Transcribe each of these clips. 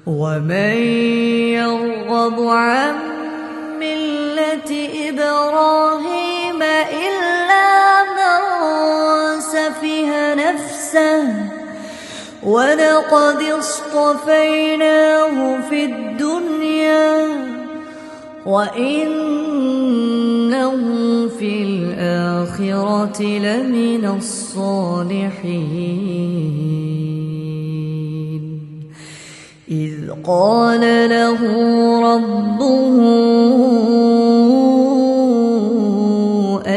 ومن يرغب عن ملة إبراهيم إلا من سفه نفسه ولقد اصطفيناه في الدنيا وإنه في الآخرة لمن الصالحين إذ قال له ربه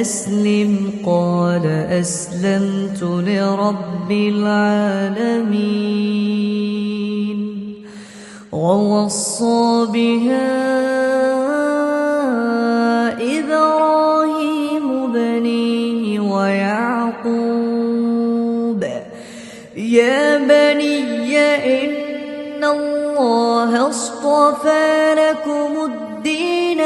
أسلم قال أسلمت لرب العالمين ووصى بها إبراهيم بنيه ويعقوب يا بني إن الله اصطفى لكم الدين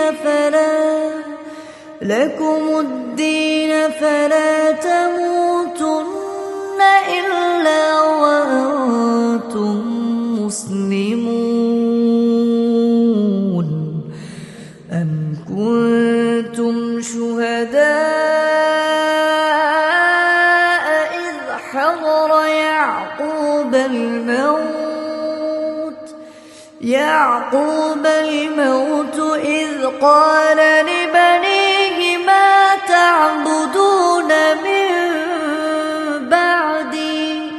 فلا تموتن إلا وأنتم مسلمون أم كنتم شهداء إذ حضر يعقوب الموت إذ قال لبنيه ما تعبدون من بعدي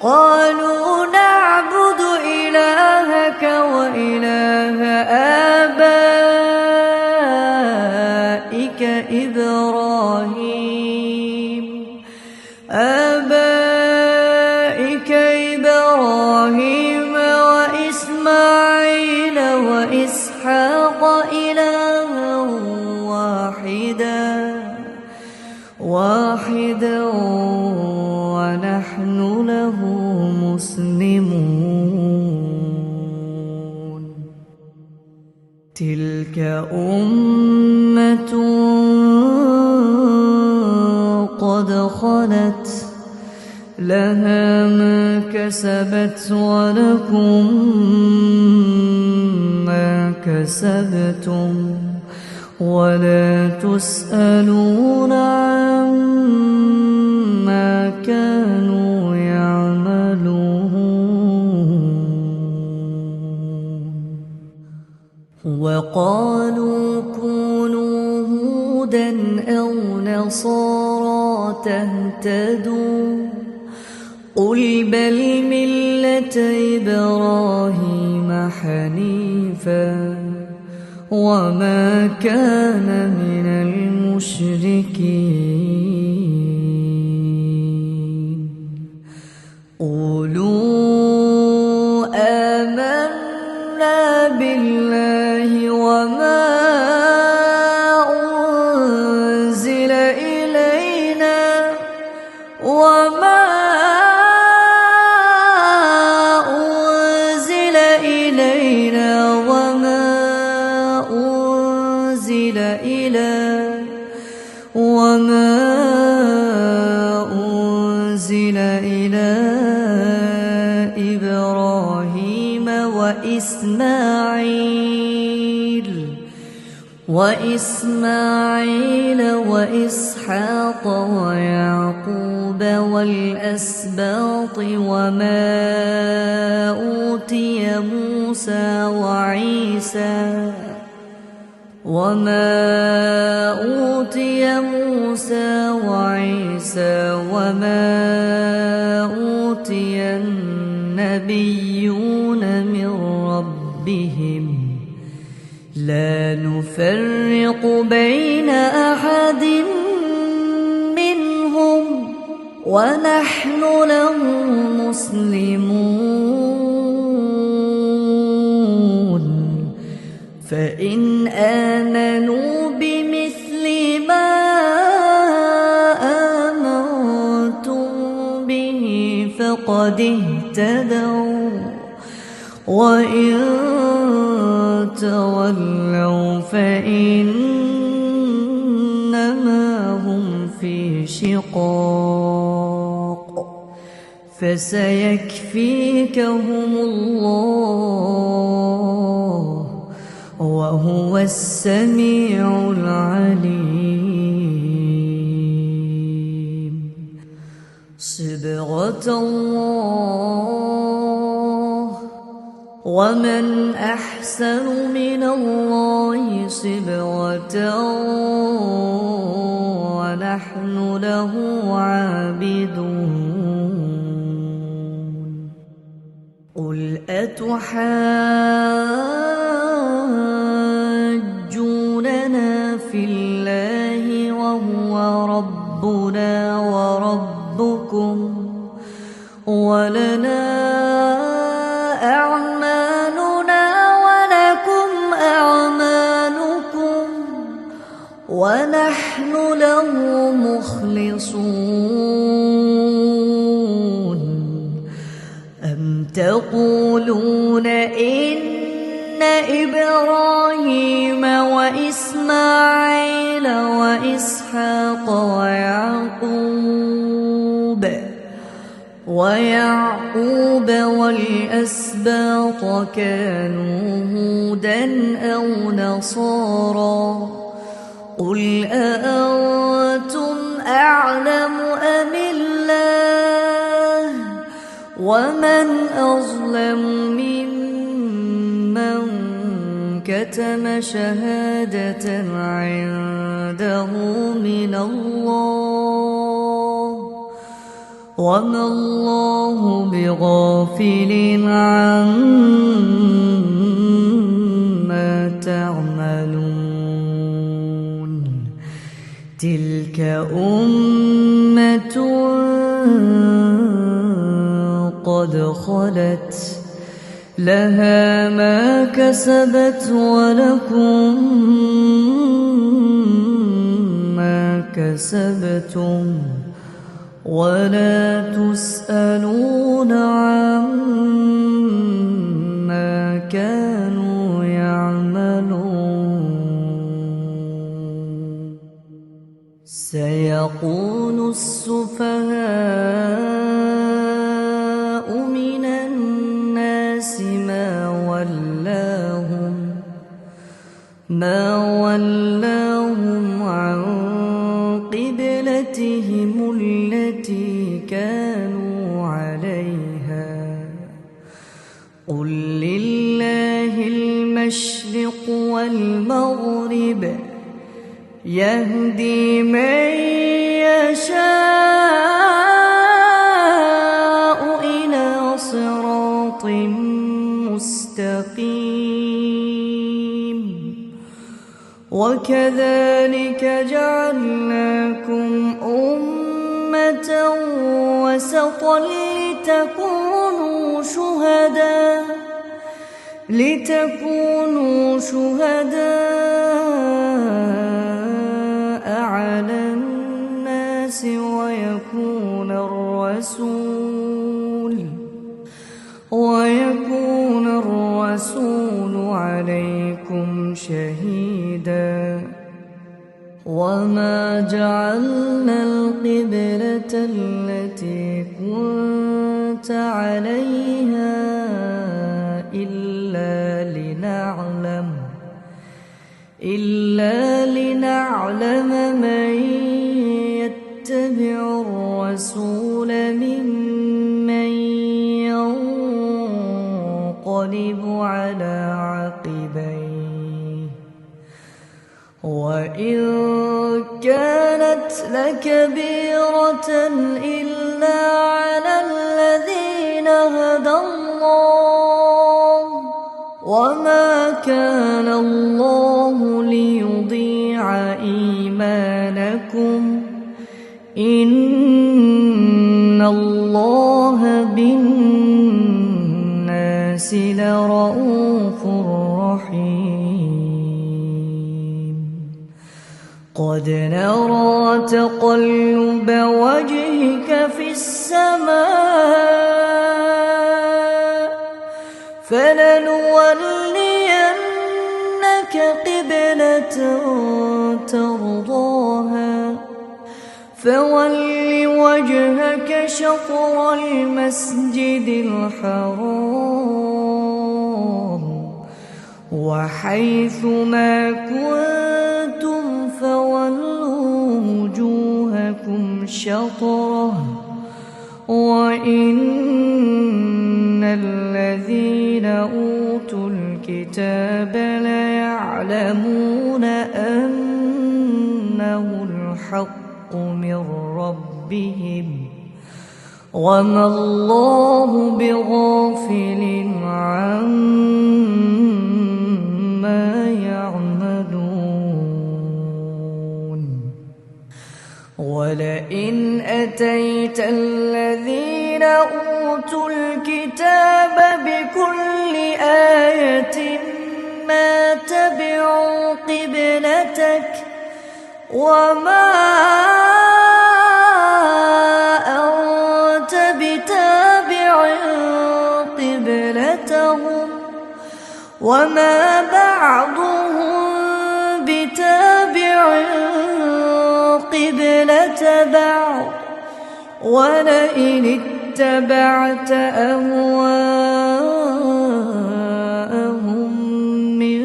قالوا نعبد إلهك وإله آبائك إبراهيم وإسماعيل وإسحاق إلها واحدا ونحن له مسلمون تلك أمة قد خلت لها ما كسبت ولكم ما كسبتم ولا تسألون عما كانوا يعملون وقالوا كونوا هودا أو نصارى تهتدوا قل بل ملة إبراهيم حنيفا وما كان من المشركين قولوا آمنا بالله وما أنزل إلينا وما أنزل إلى إبراهيم وإسماعيل وإسحاق ويعقوب والأسباط وما أوتي موسى وعيسى وما أوتي النبيون من ربهم لا نفرق بين أحد منهم ونحن له مسلمون فإن آمنوا بمثل ما آمنتم به فقد اهتدوا وإن تولوا فإنما هم في شقاق فسيكفيكهم الله السميع العليم. صبغة الله ومن أحسن من الله صبغة ونحن له عابدون. قل أتحاجوننا في الله وهو ربنا وربكم ولنا أعمالنا ولكم أعمالكم ونحن له مخلصون. أم تقولون إن إبراهيم وإسماعيل وإسحاق ويعقوب والأسباط كانوا هودا أو نصارى؟ قل أأنتم أعلم أم الله؟ ومن أظلم ممن كتم شهادة عنده من الله وما الله بغافل عما تعملون. تلك أمة قد خلت لها ما كسبت ولكم ما كسبتم ولا تسألون عما كانوا يعملون. سيقول السفهاء من الناس ما ولاهم عن قبلتهم التي كانوا عليها. قل لله المشرق والمغرب يهدي من يشاء إلى صراط مستقيم. وكذلك جعلناكم أمة وسطا لتكونوا شهداء على الناس ويكون الرسول عليكم شهيدا. وما جعلنا القبلة التي كنت عليها إلا لنعلم من يتبع الرسول ممن ينقلب على عقبيه. وإن كانت لكبيرة إلا على الذين هدى الله وما كان الله ليضيع إيمانكم إن الله بالناس لرءوف رحيم. قد نرى تقلب وجهك في السماء فلنولينك قبلة ترضاها فول وجهك شطر المسجد الحرام وحيث ما كنتم فولوا وجوهكم شطره وإن الذين أوتوا الكتاب ليعلمون أنه الحق من ربهم وما الله بغافل عما يعملون ولئن أتيت الذين أوتوا الكتاب بكل آية ما تبعوا قبلتك وما أنت بتابع قبلتهم وما بعضهم بتابع قبلة بعض ولئن اتبعت أهواءهم من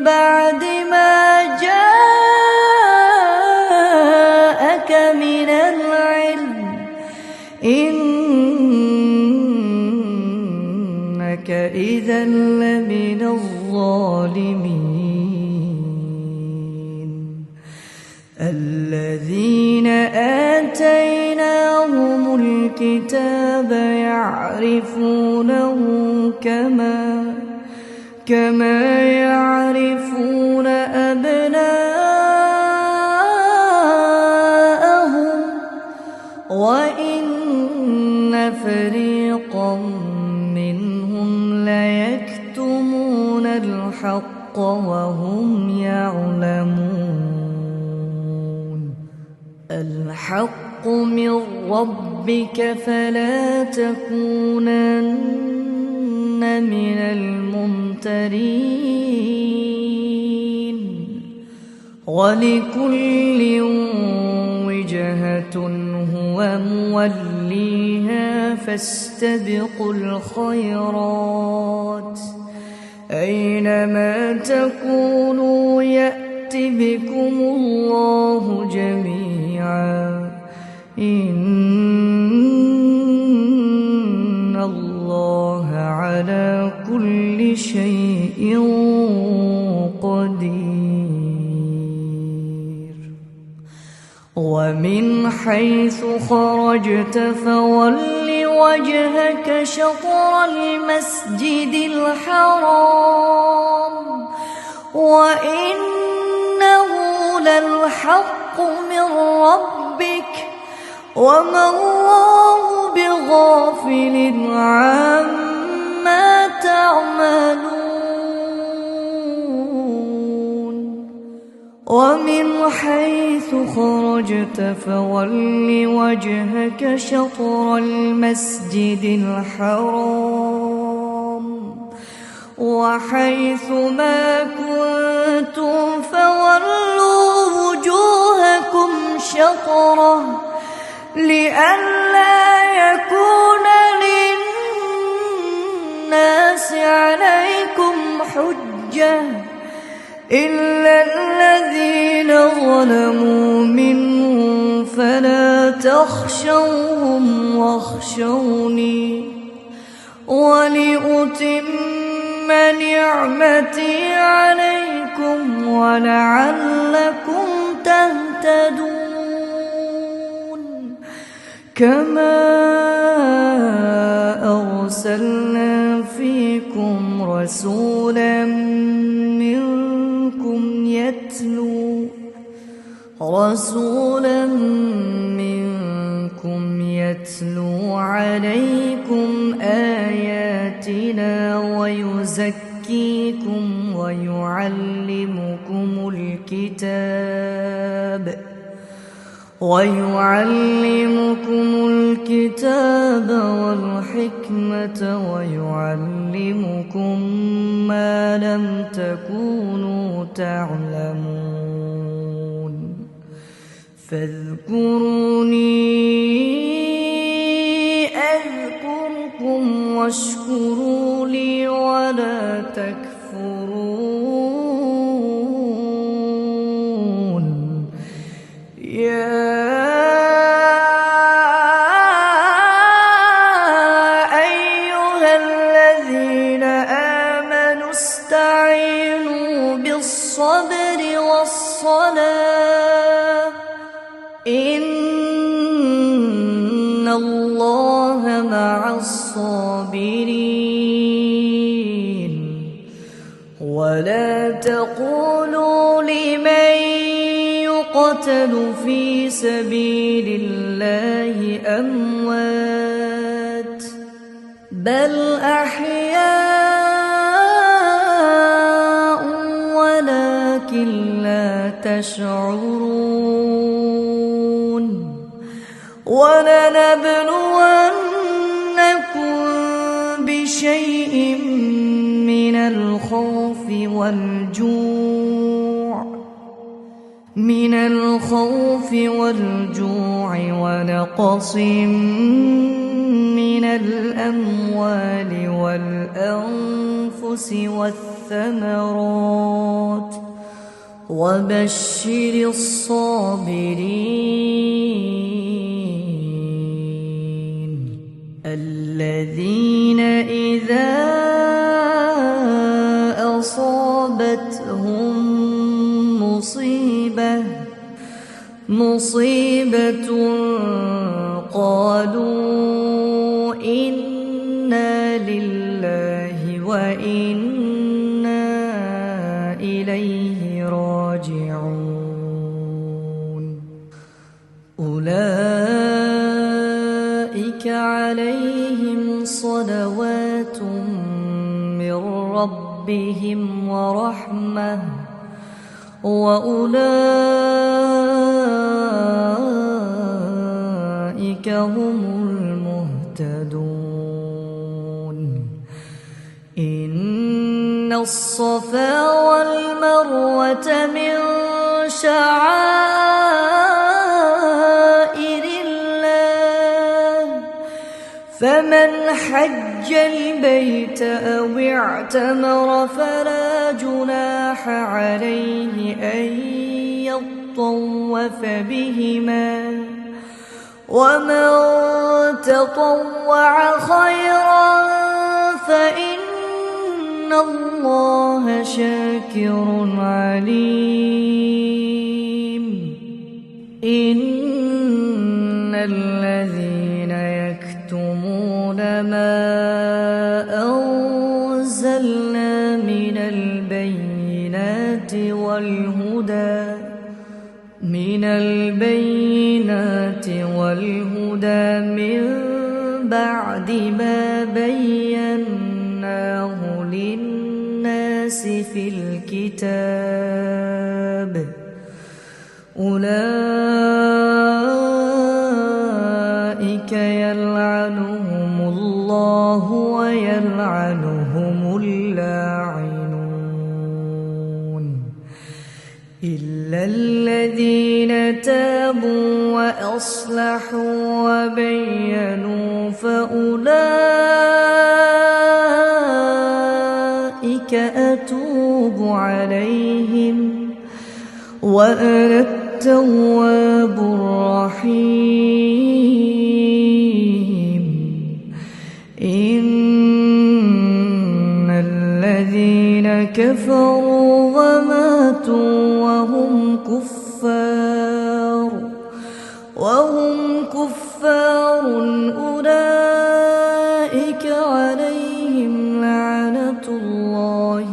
بعد ما جاءك من العلم إنك إذا لمن الظالمين الذين آتيناهم الكتاب يعرفونه كما يعرفون أبناءهم وإن فريقا منهم ليكتمون الحق وهم يعلمون الحق من ربك فلا تكونن من الممترين ولكل وجهة هو موليها فاستبقوا الخيرات أينما تكونوا يأت بكم الله جميعا إن الله على كل شيء قدير ومن حيث خرجت فول وجهك شطر المسجد الحرام وإنه للحق من ربك وما الله بغافل عما تعملون ومن حيث خرجت فول وجهك شطر المسجد الحرام وحيث ما كنتم فولوا وجوهكم شطره لئلا يكون للناس عليكم حجة إلا الذين ظلموا منهم فلا تخشوهم واخشوني ولأتم نعمتي عليكم ولعلكم تهتدون كما أرسلنا فيكم رسولا منكم يتلو عليكم آياتنا ويزكيكم ويعلمكم الكتاب والحكمة ويعلمكم ما لم تكونوا تعلمون فاذكروني أذكركم واشكروا لي ولا تكفرون يا أيها الذين آمنوا استعينوا بالصبر والصلاة إن الله مع الصابرين ولا تقولوا لمن يقتل في سبيل الله أموات بل أحياء ولكن لا تشعرون ولنبلونكم بشيء من الخوف والجوع ونقص من الأموال والأنفس والثمرات وبشر الصابرين الذين إذا أصابتهم مصيبة قالوا إنا لله وإنا إليه راجعون أولئك عليهم صلوات من ربهم ورحمة وأولئك هم المهتدون إن الصفا والمروة من شعائر الله فمن حج البيت أو اعتمر فلا جناح عليه أن يطوف بهما ومن تطوع خيرا فإن الله شاكر عليم إن الذين يكتمون ما أنزلنا من البينات والهدى من بعد ما بيناه للناس في الكتاب أولئك يلعنهم الله ويلعنهم اللاعنون إلا الذين تابوا وأصلحوا وبينوا فأولئك أتوب عليهم وأنا التواب الرحيم إن الذين كفروا وماتوا وهم كفار أولئك عليهم لعنة الله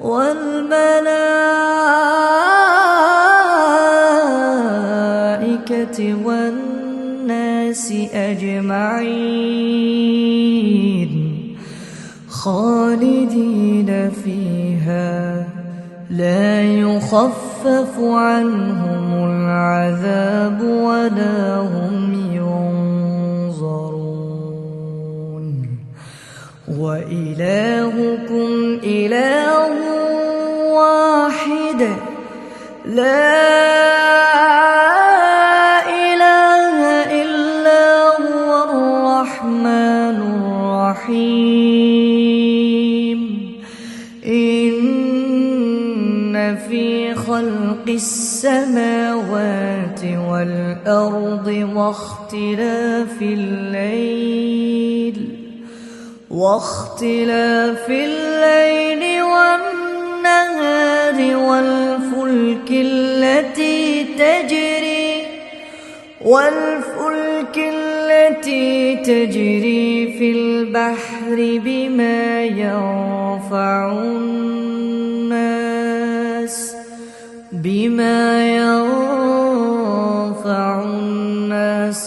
والملائكة والناس أجمعين خالدين فيها لا يخفف عنهم العذاب ولا هم ينظرون وإلهكم إله واحد لا إله خلق السماوات والأرض واختلاف الليل والنهار والفلك التي تجري في البحر بما ينفع الناس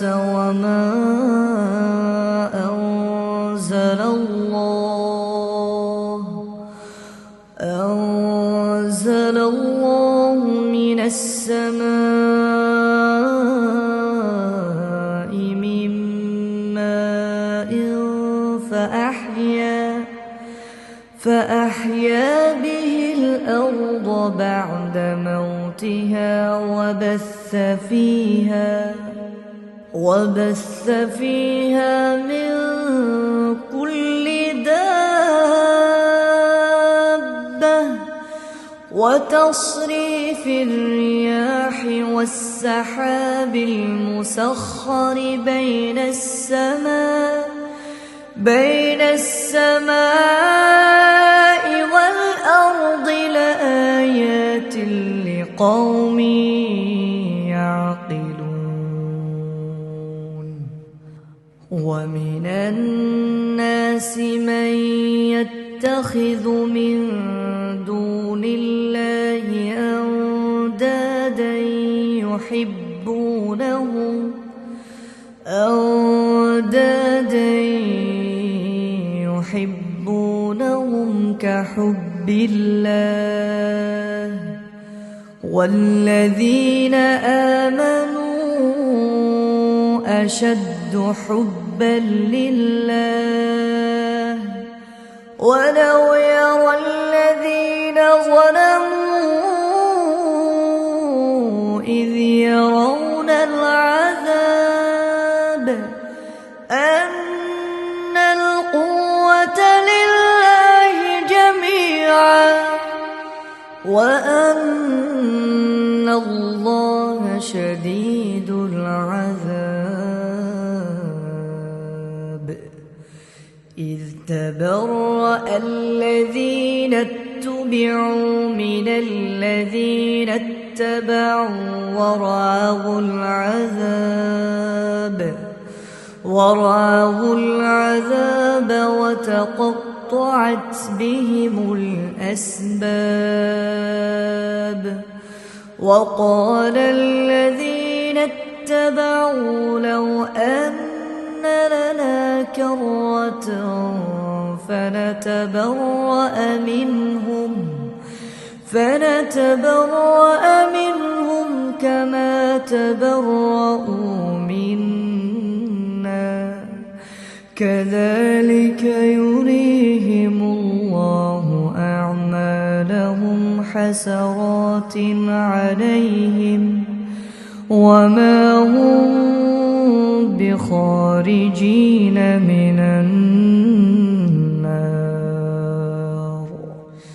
وما أنزل الله من السماء من ماء فأحيا به الأرض بعد موتها وبث فيها من كل دابة وتصريف الرياح والسحاب المسخر بين السماء والأرض لآيات لقوم يعقلون ومن الناس من يتخذ من دون الله أندادا يحبونهم كحب الله والذين آمنوا أشد حبا لله ولو يرى الذين ظلموا إذ يرون العذاب أن القوة لله جميعا وأن الله شديد العذاب إذ تبرأ الذين اتبعوا من الذين اتبعوا ورأوا العذاب وتقطعت بهم الأسباب وقال الذين اتبعوا لو أن لنا كرة فنتبرأ منهم كما تبرأوا منا كذلك يريهم الله أعمالهم حسرات عليهم وما هم بخارجين من النار